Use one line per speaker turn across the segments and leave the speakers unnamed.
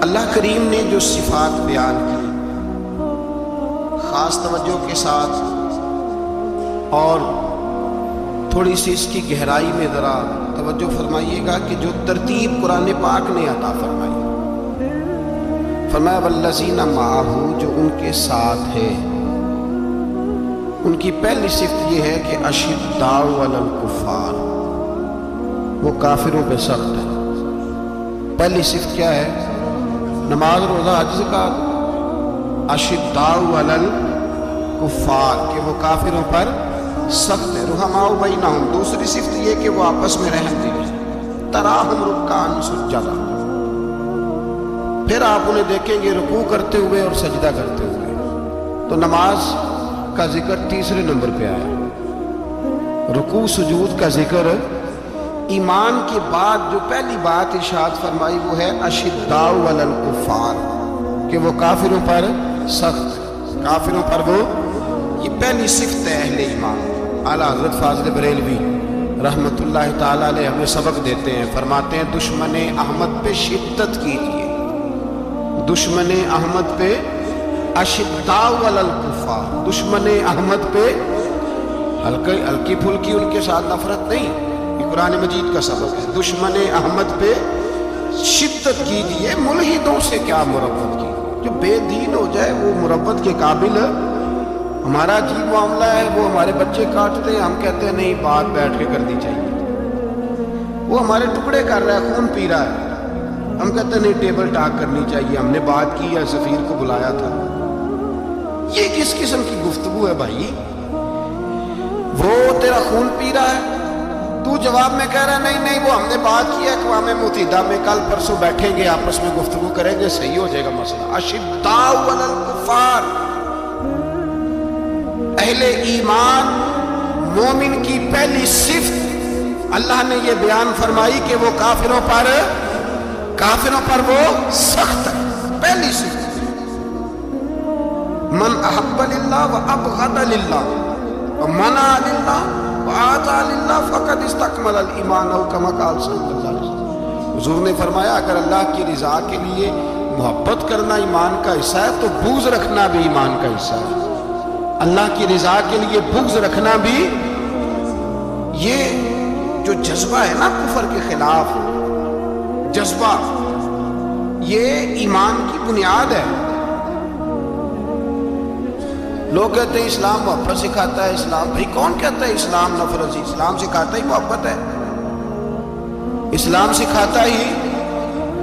اللہ کریم نے جو صفات بیان کی خاص توجہ کے ساتھ اور تھوڑی سی اس کی گہرائی میں ذرا توجہ فرمائیے گا کہ جو ترتیب قرآن پاک نے عطا فرمائی، فرمایا والذین معہ، جو ان کے ساتھ ہے، ان کی پہلی صفت یہ ہے کہ اشداء علی الکفار، وہ کافروں پہ سخت ہے۔ پہلی صفت کیا ہے؟ نماز روزہ حج زکات، اشداء علی الکفار، کہ وہ کافروں پر سخت ہے۔ رحماء بینہم، دوسری صفت یہ کہ وہ آپس میں رحم دل ہے۔ تراہم رکعا سجدا، پھر آپ انہیں دیکھیں گے رکوع کرتے ہوئے اور سجدہ کرتے ہوئے۔ تو نماز کا ذکر تیسرے نمبر پہ آیا، رکوع سجود کا ذکر ایمان کے بعد جو پہلی بات ارشاد فرمائی وہ ہے اشداء علی الکفار، کہ وہ کافروں پر سخت، کافروں پر وہ، یہ پہلی صفت ہے اہل ایمان۔ اعلیٰ حضرت فاضل بریلوی رحمت اللہ تعالی علیہ ہمیں سبق دیتے ہیں، فرماتے ہیں دشمن احمد پہ شدت کیجیے، دشمن احمد پہ اشداء علی الکفار، دشمن احمد پہ ہلکی پھلکی ان کے ساتھ نفرت نہیں، یہ قرآن مجید کا سبق ہے۔ دشمن احمد پہ شدت کیجیے، ملحدوں سے کیا مربت کی، جو بے دین ہو جائے وہ مربت کے قابل۔ ہمارا عجیب معاملہ ہے، وہ ہمارے بچے کاٹتے ہیں، ہم کہتے ہیں نہیں بات بیٹھ کے کرنی چاہیے۔ وہ ہمارے ٹکڑے کر رہا ہے، خون پی رہا ہے، ہم کہتے ہیں نہیں ٹیبل ٹاک کرنی چاہیے، ہم نے بات کی ہے، سفیر کو بلایا تھا۔ یہ کس قسم کی گفتگو ہے بھائی؟ وہ تیرا خون پی رہا ہے، تو جواب میں کہہ رہا ہے نہیں وہ ہم نے بات کی ہے اقوام متحدہ میں، کل پرسوں بیٹھیں گے آپس میں گفتگو کریں گے، صحیح ہو جائے گا مسئلہ۔ اشداء علی الکفار، اہل ایمان مومن کی پہلی صفت اللہ نے یہ بیان فرمائی کہ وہ کافروں پر وہ سخت ہے، پہلی صفت۔ من احب للہ و ابغض للہ و منع للہ و اعطى للہ فقد استکمل الایمان، او کما قال صلی اللہ علیہ وسلم۔ حضور نے فرمایا اگر اللہ کی رضا کے لیے محبت کرنا ایمان کا حصہ ہے تو بغض رکھنا بھی ایمان کا حصہ ہے۔ اللہ کی رضا کے لیے بغض رکھنا بھی، یہ جو جذبہ ہے نا کفر کے خلاف جذبہ، یہ ایمان کی بنیاد ہے۔ لوگ کہتے ہیں اسلام محبت سکھاتا ہے، اسلام، بھائی کون کہتا ہے اسلام نفرت سے؟ اسلام سکھاتا ہی محبت ہے، اسلام سکھاتا ہی۔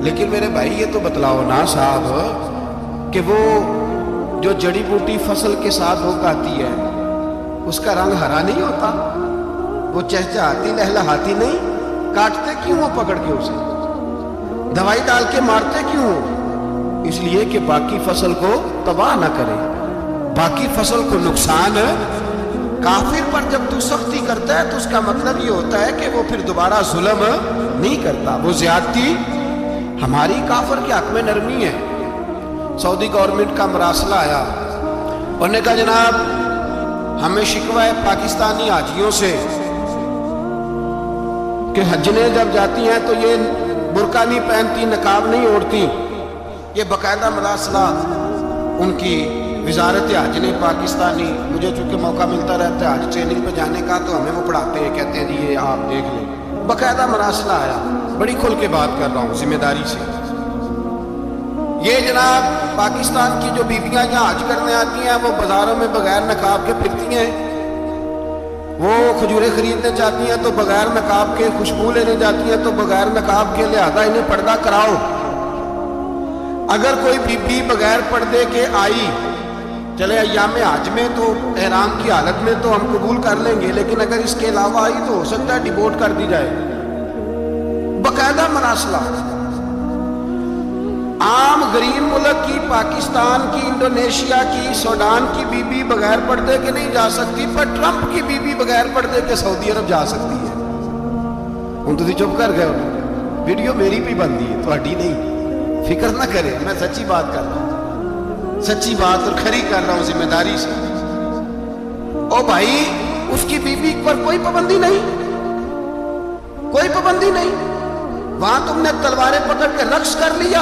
لیکن میرے بھائی یہ تو بتلاؤ نا صاحب کہ وہ جو جڑی بوٹی فصل کے ساتھ اگاتی ہے اس کا رنگ ہرا نہیں ہوتا، وہ چہچہاتی لہلہاتی نہیں، کاٹتے کیوں وہ پکڑ کے اسے، دوائی ڈال کے مارتے کیوں؟ اس لیے کہ باقی فصل کو تباہ نہ کرے، باقی فصل کو نقصان۔ کافر پر جب تو سختی کرتا ہے تو اس کا مطلب یہ ہوتا ہے کہ وہ پھر دوبارہ ظلم نہیں کرتا، وہ زیادتی۔ ہماری کافر کے حق میں نرمی ہے۔ سعودی گورنمنٹ کا مراسلہ آیا، انہوں نے کہا جناب ہمیں شکوہ ہے پاکستانی حاجیوں سے کہ حجنے جب جاتی ہیں تو یہ برقع نہیں پہنتی، نقاب نہیں اوڑھتی۔ یہ باقاعدہ مراسلہ ان کی وزارت حج نے پاکستانی، مجھے چونکہ موقع ملتا رہتا ہے حج ٹریننگ پہ جانے کا تو ہمیں وہ پڑھاتے ہیں، کہتے ہیں جی یہ آپ دیکھ لیں، باقاعدہ مراسلہ آیا، بڑی کھل کے بات کر رہا ہوں ذمہ داری سے۔ یہ جناب پاکستان کی جو بیویاں یہاں حج کرنے آتی ہیں وہ بازاروں میں بغیر نقاب کے پھرتی ہیں، وہ کھجوریں خریدنے جاتی ہیں تو بغیر نقاب کے، خوشبو لینے جاتی ہیں تو بغیر نقاب کے، لہذا انہیں پردہ کراؤ۔ اگر کوئی بی بی بغیر پردے کے آئی، چلے ایام حج میں تو احرام کی حالت میں تو ہم قبول کر لیں گے، لیکن اگر اس کے علاوہ آئی تو ہو سکتا ہے ڈیپورٹ کر دی جائے۔ باقاعدہ مراسلہ، عام غریب ملک کی، پاکستان کی، انڈونیشیا کی، سوڈان کی بی بی بغیر پردے کے نہیں جا سکتی، پر ٹرمپ کی بی بی بغیر پردے کے سعودی عرب جا سکتی ہے۔ ہوں تو چپ کر گئے، ویڈیو میری بھی بندی ہے، تھوڑی نہیں، فکر نہ کرے، میں سچی بات کر رہا ہوں، سچی بات اور کھری کر رہا ہوں ذمہ داری سے۔ او بھائی اس کی بی بی پر کوئی پابندی نہیں، کوئی پابندی نہیں۔ وہاں تم نے تلواریں پکڑ کے رقص کر لیا،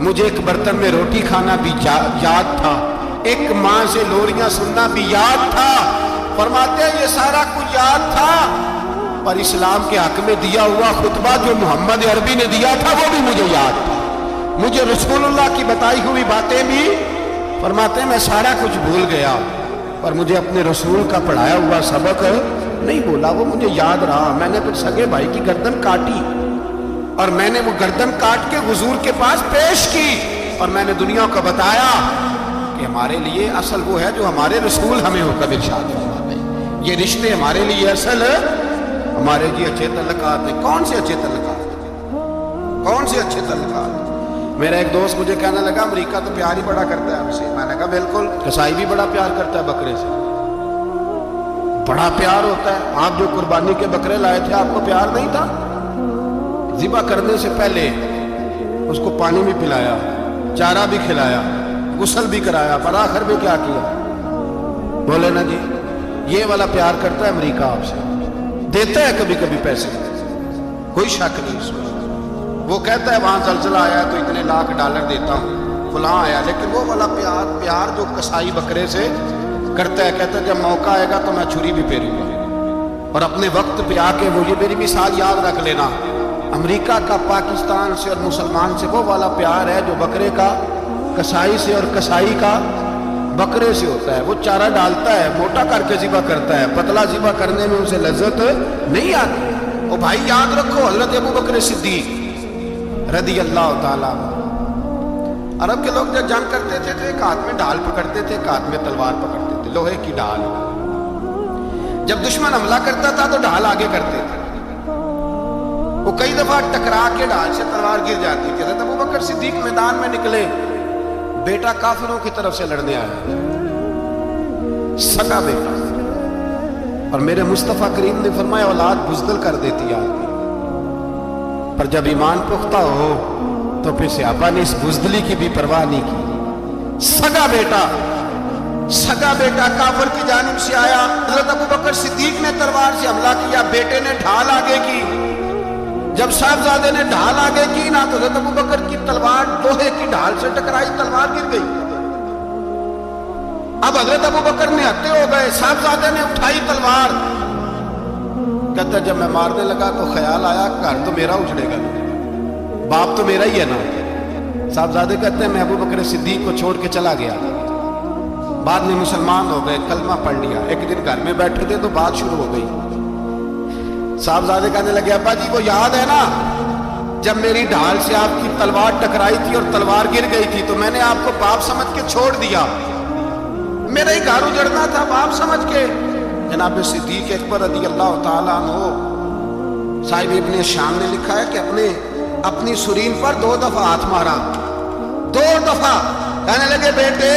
مجھے ایک برتن میں روٹی کھانا بھی یاد تھا، ایک ماں سے لوریاں سننا بھی یاد تھا۔ فرماتے ہیں یہ سارا کچھ یاد تھا، پر اسلام کے حق میں دیا ہوا خطبہ جو محمد عربی نے دیا تھا وہ بھی مجھے یاد تھا، مجھے رسول اللہ کی بتائی ہوئی باتیں بھی۔ فرماتے ہیں میں سارا کچھ بھول گیا، پر مجھے اپنے رسول کا پڑھایا ہوا سبق نہیں بولا، وہ مجھے یاد رہا۔ میں نے پھر سگے بھائی کی گردن کاٹی اور میں نے وہ گردن کاٹ کے حضور کے پاس پیش کی، اور میں نے دنیا کو بتایا کہ ہمارے لیے اصل وہ ہے جو ہمارے رسول ہمیں حکم ارشاد فرماتے ہیں۔ یہ رشتے ہمارے لیے اصل ہمارے جی اچھے تعلقات ہیں۔ کون سے اچھے تعلقات؟ کون سے اچھے تعلقات؟ میرا ایک دوست مجھے کہنے لگا امریکہ تو پیار ہی بڑا کرتا ہے ہم سے۔ میں نے کہا بالکل، قصائی بھی بڑا پیار کرتا ہے بکرے سے، بڑا پیار ہوتا ہے۔ آپ جو قربانی کے بکرے لائے تھے آپ کو پیار نہیں تھا؟ ذبح کرنے سے پہلے اس کو پانی بھی پلایا، چارہ بھی کھلایا، غسل بھی کرایا، پر آخر میں کیا کیا؟ بولے نا جی، یہ والا پیار کرتا ہے امریکہ آپ سے، دیتا ہے کبھی کبھی پیسے، کوئی شک نہیں اس میں۔ وہ کہتا ہے وہاں زلزلہ آیا تو اتنے لاکھ ڈالر دیتا ہوں، فلاں آیا، لیکن وہ والا پیار جو قصائی بکرے سے کرتا ہے، کہتا ہے جب موقع آئے گا تو میں چھری بھی پھیروں گا، اور اپنے وقت پہ آ کے وہ یہ میری مثال یاد رکھ لینا، امریکہ کا پاکستان سے اور مسلمان سے وہ والا پیار ہے جو بکرے کا قصائی سے اور قصائی کا بکرے سے ہوتا ہے۔ وہ چارہ ڈالتا ہے، موٹا کر کے ذبح کرتا ہے، پتلا ذبح کرنے میں اسے لذت نہیں آتی۔ اور بھائی یاد رکھو، حضرت ابو بکر صدیق رضی اللہ تعالیٰ، عرب کے لوگ جب جنگ کرتے تھے تو ایک ہاتھ میں ڈھال پکڑتے تھے، ایک ہاتھ میں تلوار پکڑتے تھے، لوہے کی ڈھال۔ جب دشمن حملہ کرتا تھا تو ڈھال آگے کرتے تھے، وہ کئی دفعہ ٹکرا کے ڈھال سے تلوار گر جاتی تھی۔ حضرت ابو بکر صدیق میدان میں نکلے، بیٹا کافروں کی طرف سے لڑنے آیا، سگا بیٹا، اور میرے مصطفیٰ کریم نے فرمایا اولاد بزدل کر دیتی آدمی، پر جب ایمان پختہ ہو تو پھر صحابہ نے اس بزدلی کی بھی پرواہ نہیں کی۔ سگا بیٹا کافر کی جانب سے آیا، حضرت ابو بکر صدیق نے تلوار سے حملہ کیا، بیٹے نے ڈھال آگے کی۔ جب صاحبزادے نے ڈھال آگے کی نا تو حضرت ابو بکر کی تلوار لوہے کی ڈھال سے ٹکرائی، تلوار گر گئی۔ اب حضرت ابو بکر نے ہتے ہو گئے، صاحبزادے نے اٹھائی تلوار، کہتا جب میں مارنے لگا تو خیال آیا گھر تو میرا اجڑے گا، باپ تو میرا ہی ہے نا۔ صاحبزادے کہتے ہیں میں ابو بکر صدیق کو چھوڑ کے چلا گیا، بعد میں مسلمان ہو گئے، کلمہ پڑھ لیا۔ ایک دن گھر میں بیٹھے تھے تو بات شروع ہو گئی، صاحبزادے کہنے لگے ابا جی وہ یاد ہے نا جب میری ڈھال سے آپ کی تلوار ٹکرائی تھی اور تلوار گر گئی تھی تو میں نے آپ کو باپ سمجھ کے چھوڑ دیا، میرا ہی گھر اجڑنا تھا باپ سمجھ کے۔ جناب صدیق اکبر رضی اللہ تعالیٰ عنہ صاحب ابن شام نے لکھا ہے کہ اپنی سرین پر 2 دفعہ ہاتھ مارا، 2 دفعہ، کہنے لگے بیٹے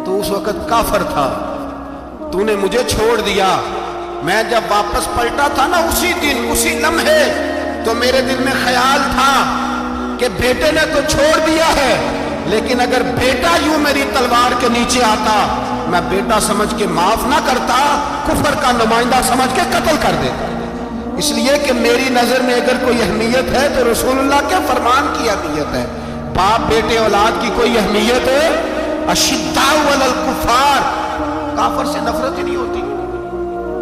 تو اس وقت کافر تھا، تو نے مجھے چھوڑ دیا، میں جب واپس پلٹا تھا نا اسی دن اسی لمحے تو میرے دل میں خیال تھا کہ بیٹے نے تو چھوڑ دیا ہے، لیکن اگر بیٹا یوں میری تلوار کے نیچے آتا میں بیٹا سمجھ کے معاف نہ کرتا، کفر کا نمائندہ سمجھ کے قتل کر دیتا۔ اس لیے کہ میری نظر میں اگر کوئی اہمیت ہے تو رسول اللہ کے فرمان کی اہمیت ہے، باپ بیٹے اولاد کی کوئی اہمیت ہے؟ اشداء علی الکفار، کافر سے نفرت ہی نہیں ہوتی۔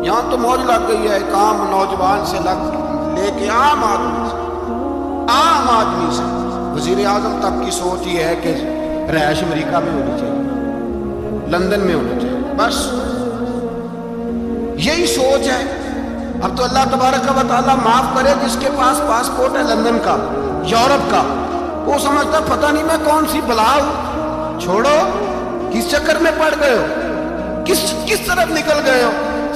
یہاں تو موج لگ گئی ہے، ایک عام نوجوان سے لے کے عام آدمی سے وزیر اعظم تک کی سوچ یہ ہے کہ رہائش امریکہ میں ہونی چاہیے، لندن میں ہونی چاہیے، بس یہی سوچ ہے۔ اب تو اللہ تبارک و تعالیٰ معاف کرے جس کے پاس پاسپورٹ ہے لندن کا، یورپ کا، وہ سمجھتا پتہ نہیں میں کون سی بلا ہوں۔ چھوڑو، کس چکر میں پڑ گئے ہو، کس طرف نکل گئے ہو۔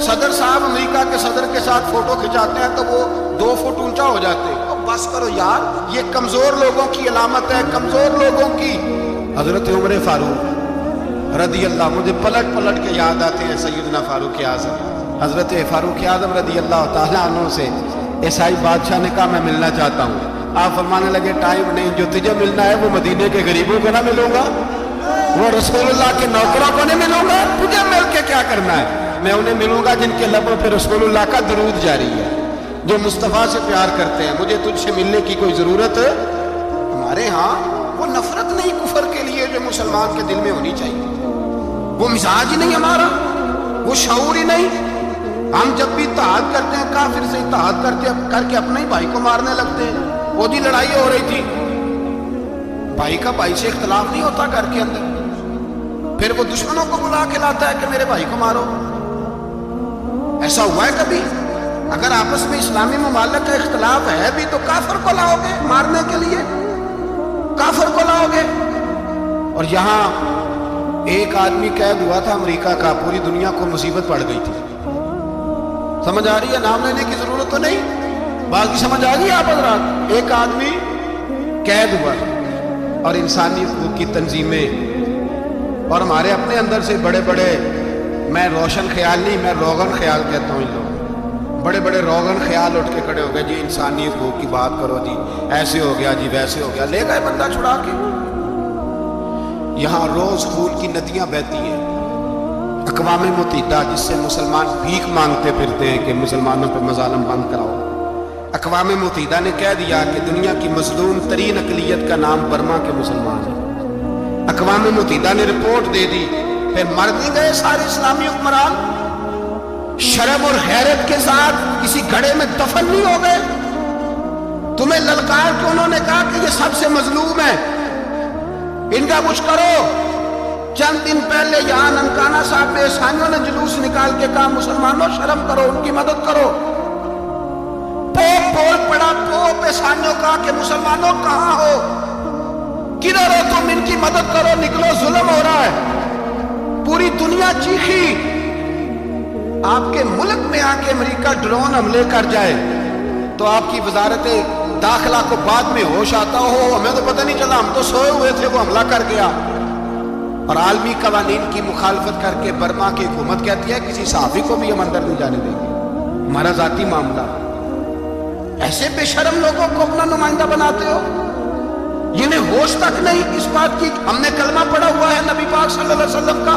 صدر صاحب امریکہ کے صدر کے ساتھ فوٹو کھچاتے ہیں تو وہ 2 فٹ اونچا ہو جاتے ہیں۔ بس کرو یار، یہ کمزور لوگوں کی علامت ہے، کمزور لوگوں کی۔ حضرت عمر فاروق رضی اللہ، مجھے پلٹ کے یاد آتے ہیں سیدنا فاروق اعظم، حضرت فاروق اعظم رضی اللہ تعالیٰ عنہ سے عیسائی بادشاہ نے کہا میں ملنا چاہتا ہوں۔ آپ فرمانے لگے ٹائم نہیں، جو تجھے ملنا ہے وہ مدینے کے غریبوں کو نہ ملوں گا، وہ رسول اللہ کے نوکروں کو نہیں ملوں گا، تجھے مل کے کیا کرنا ہے؟ میں انہیں ملوں گا جن کے لبوں پہ رسول اللہ کا درود جاری ہے، جو مصطفیٰ سے پیار کرتے ہیں۔ مجھے تجھ سے ملنے کی کوئی ضرورت ہمارے ہاں وہ نفرت نہیں کفر کے لیے جو مسلمان کے دل میں ہونی چاہیے، وہ مزاج ہی نہیں ہمارا، وہ شعور ہی نہیں۔ ہم جب بھی اتحاد کرتے ہیں کافر سے اتحاد کر کے اپنے ہی بھائی کو مارنے لگتے ہیں۔ وہ دی لڑائی ہو رہی تھی، بھائی کا بھائی سے اختلاف نہیں ہوتا گھر کے اندر، پھر وہ دشمنوں کو بلا کے لاتا ہے کہ میرے بھائی کو مارو۔ ایسا ہوا ہے کبھی؟ اگر آپس میں اسلامی ممالک کا اختلاف ہے بھی تو کافر کو لاؤ گے مارنے کے لیے، کافر کو لاؤ گے۔ اور یہاں ایک آدمی قید ہوا تھا امریکہ کا، پوری دنیا کو مصیبت پڑ گئی تھی۔ سمجھ آ رہی ہے؟ نام لینے کی ضرورت تو نہیں، باقی سمجھ آ گئی آپ حضرات؟ ایک آدمی قید ہوا اور انسانی حقوق کی تنظیمیں اور ہمارے اپنے اندر سے بڑے بڑے، میں روشن خیال نہیں، میں روغن خیال کہتا ہوں، ان لوگ بڑے بڑے روغن خیال اٹھ کے کھڑے ہو گئے، جی انسانی حقوق کی بات کرو، جی ایسے ہو گیا، جی ویسے ہو گیا، لے گئے بندہ چھڑا کے۔ یہاں روز خون کی ندیاں بہتی ہیں۔ اقوام متحدہ جس سے مسلمان بھیک مانگتے پھرتے ہیں کہ مسلمانوں پہ مظالم بند کراؤ، اقوام متحدہ نے کہہ دیا کہ دنیا کی مظلوم ترین اقلیت کا نام برما کے مسلمان ہیں۔ اقوام متحدہ نے رپورٹ دے دی، پھر مر نہیں گئے سارے اسلامی حکمران؟ شرم اور غیرت کے ساتھ کسی گھڑے میں دفن نہیں ہو گئے؟ تمہیں للکار کے انہوں نے کہا کہ یہ سب سے مظلوم ہے، ان کا کچھ کرو۔ چند دن پہلے یہاں ننکانہ صاحب میں عیسائیوں نے جلوس نکال کے کہا مسلمانوں شرم کرو، ان کی مدد کرو۔ پوپ بول پڑا، پوپ عیسائیوں کا کہ مسلمانوں کہاں ہو، کدھر ہو تم، ان کی مدد کرو، نکلو ظلم ہو رہا ہے۔ پوری دنیا چیخی۔ آپ کے ملک میں آ کے امریکہ ڈرون حملے کر جائے تو آپ کی وزارت داخلہ کو بعد میں ہوش آتا ہو، ہمیں تو پتہ نہیں چلا، ہم تو سوئے ہوئے تھے، وہ حملہ کر گیا۔ اور عالمی قوانین کی مخالفت کر کے برما کی حکومت کہتی ہے کسی صحافی کو بھی ہم اندر نہیں جانے دیں گے، ہمارا ذاتی معاملہ۔ ایسے بے شرم لوگوں کو اپنا نمائندہ بناتے ہو، جنہیں ہوش تک نہیں اس بات کی۔ ہم نے کلمہ پڑھا ہوا ہے نبی پاک صلی اللہ علیہ وسلم کا،